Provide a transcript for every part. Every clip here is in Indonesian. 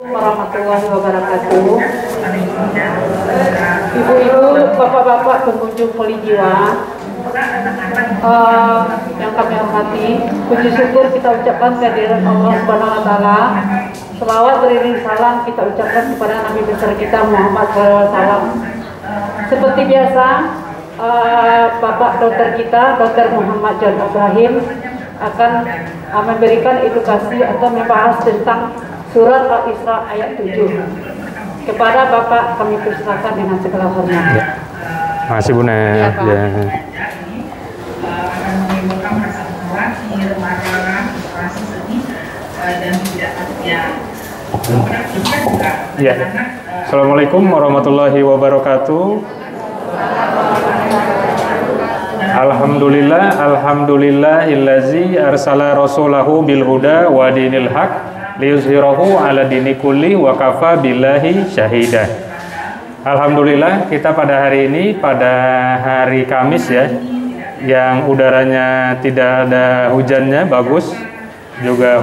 Warahmatullahi wabarakatuh. Ibu-ibu, bapak-bapak pengunjung Poli Jiwa yang kami hormati, puji syukur kita ucapkan kehadiran Allah Subhanahu wa taala. Selawat beriring salam kita ucapkan kepada Nabi besar kita Muhammad SAW. Seperti biasa, Bapak Dokter kita, Dr. Muhammad John Ibrahim akan memberikan edukasi atau membahas tentang Surat Al-Isra ayat 7. Kepada Bapak kami persilakan dengan segala hormat. Ya. Makasih Bunda. Ya, Pak. Ya. Menimbulkan perasaan khawatir, marah, frustrasi, sedih, dan tidak ya. Ya. Assalamualaikum warahmatullahi wabarakatuh. Alhamdulillahillazi arsala rasulahu bil huda wa dinil haq liyuzhirahu ala dini kulli wa kafa billahi syahida. Alhamdulillah, kita pada hari ini, pada hari Kamis ya, yang udaranya tidak ada hujannya, bagus juga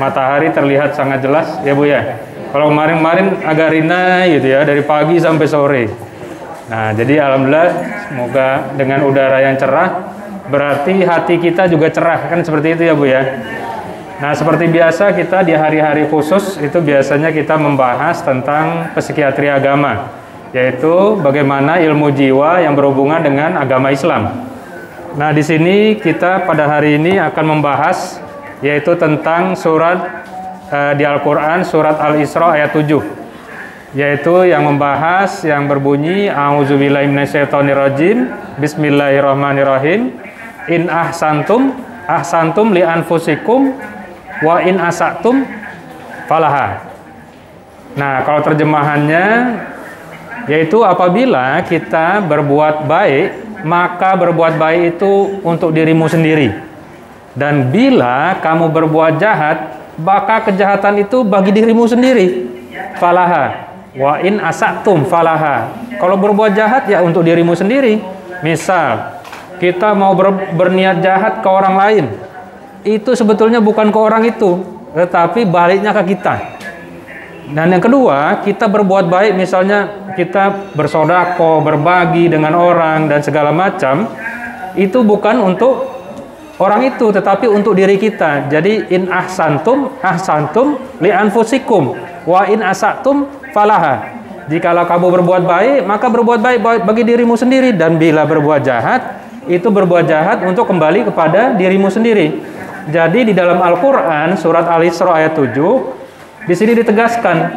matahari terlihat sangat jelas ya Bu ya. Kalau kemarin-kemarin agak rina gitu ya, dari pagi sampai sore. Nah, jadi alhamdulillah, semoga dengan udara yang cerah berarti hati kita juga cerah, kan seperti itu ya Bu ya. Nah, seperti biasa kita di hari-hari khusus itu biasanya kita membahas tentang psikiatri agama, yaitu bagaimana ilmu jiwa yang berhubungan dengan agama Islam. Nah, di sini kita pada hari ini akan membahas yaitu tentang surat di Al-Qur'an, surat Al-Isra ayat 7. Yaitu yang membahas yang berbunyi A'udzubillahi minasyaitonirrajim, Bismillahirrahmanirrahim. In ahsantum li anfusikum wa in asatum falaha. Nah, kalau terjemahannya yaitu apabila kita berbuat baik, maka berbuat baik itu untuk dirimu sendiri. Dan bila kamu berbuat jahat, maka kejahatan itu bagi dirimu sendiri. Falaha. Wa in asatum falaha. Kalau berbuat jahat ya untuk dirimu sendiri. Misal kita mau berniat jahat ke orang lain, itu sebetulnya bukan ke orang itu, tetapi baliknya ke kita. Dan yang kedua, kita berbuat baik, misalnya kita bersedekah, berbagi dengan orang dan segala macam, itu bukan untuk orang itu, tetapi untuk diri kita. Jadi in ahsantum li anfusikum wa in asatum falaha. Jikalau kamu berbuat baik, maka berbuat baik bagi dirimu sendiri, dan bila berbuat jahat, itu berbuat jahat untuk kembali kepada dirimu sendiri. Jadi di dalam Al-Qur'an surat Al-Isra ayat 7 di sini ditegaskan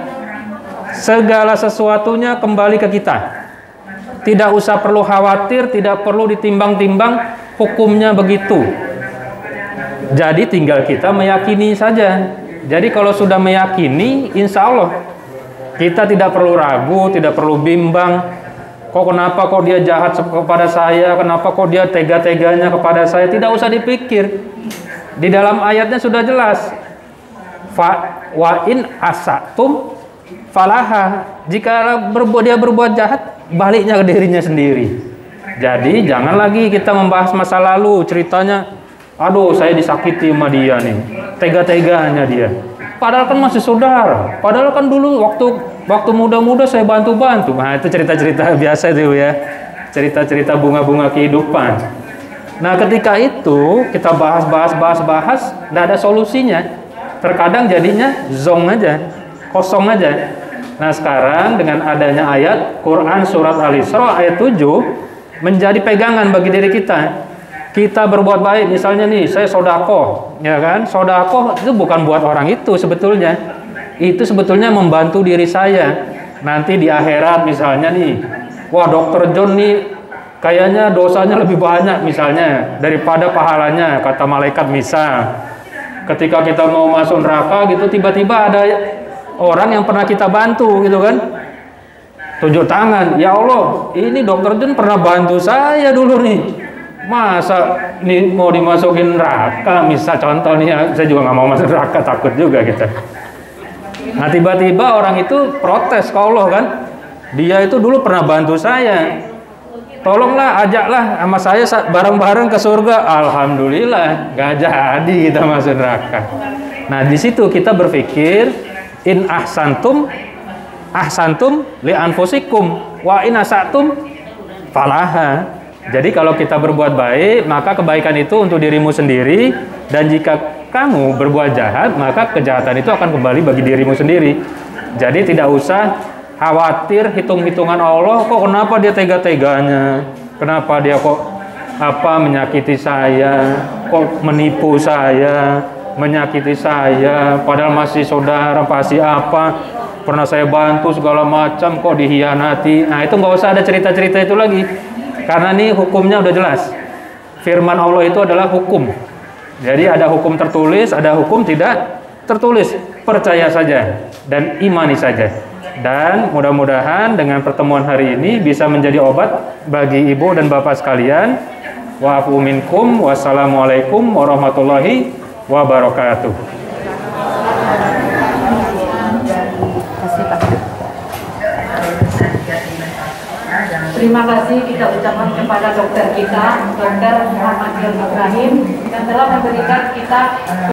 segala sesuatunya kembali ke kita. Tidak usah perlu khawatir, tidak perlu ditimbang-timbang, hukumnya begitu. Jadi tinggal kita meyakini saja. Jadi kalau sudah meyakini, insya Allah kita tidak perlu ragu, tidak perlu bimbang. Kenapa kok dia jahat kepada saya? Kenapa kok dia tega-teganya kepada saya? Tidak usah dipikir. Di dalam ayatnya sudah jelas. Wa in asatum falaha. Jika dia berbuat jahat, baliknya ke dirinya sendiri. Jadi jangan lagi kita membahas masa lalu, ceritanya, aduh saya disakiti sama dia nih, tega-teganya dia. Padahal kan masih saudara. Padahal kan dulu waktu muda-muda saya bantu-bantu. Nah, itu cerita-cerita biasa itu ya. Cerita-cerita bunga-bunga kehidupan. Nah, ketika itu kita bahas, nggak ada solusinya. Terkadang jadinya zong aja, kosong aja. Nah, sekarang dengan adanya ayat Quran surat Al-Isra ayat 7 menjadi pegangan bagi diri kita. Kita berbuat baik, misalnya nih, saya sedekah, ya kan? Sedekah itu bukan buat orang itu sebetulnya. Itu sebetulnya membantu diri saya. Nanti di akhirat misalnya nih, wah Dokter John nih kayaknya dosanya lebih banyak misalnya daripada pahalanya, kata malaikat misal. Ketika kita mau masuk neraka gitu, tiba-tiba ada orang yang pernah kita bantu gitu kan, tunjuk tangan, ya Allah, ini Dokter John pernah bantu saya dulu nih, masa nih mau dimasukin neraka, misal contoh nih, saya juga nggak mau masuk neraka, takut juga gitu. Nah, tiba-tiba orang itu protes ke Allah kan, dia itu dulu pernah bantu saya, tolonglah ajaklah sama saya bareng-bareng ke surga. Alhamdulillah nggak jadi kita masuk neraka. Nah, di situ kita berpikir In ahsantum li anfusikum wa in asatum falaha. Jadi kalau kita berbuat baik, maka kebaikan itu untuk dirimu sendiri, dan jika kamu berbuat jahat, maka kejahatan itu akan kembali bagi dirimu sendiri. Jadi tidak usah khawatir hitung-hitungan Allah, kok kenapa dia tega-teganya, kenapa dia kok menyakiti saya, kok menipu saya, menyakiti saya, padahal masih saudara, pasti pernah saya bantu segala macam, kok dihianati. Nah itu nggak usah ada cerita-cerita itu lagi, karena ini hukumnya udah jelas. Firman Allah itu adalah hukum. Jadi ada hukum tertulis, ada hukum tidak tertulis. Percaya saja dan imani saja. Dan mudah-mudahan dengan pertemuan hari ini bisa menjadi obat bagi ibu dan bapak sekalian. Wa'afu minkum, wassalamualaikum warahmatullahi wabarakatuh. Terima kasih kita ucapkan kepada dokter kita, Dr. Muhammad Ibrahim, yang telah memberikan kita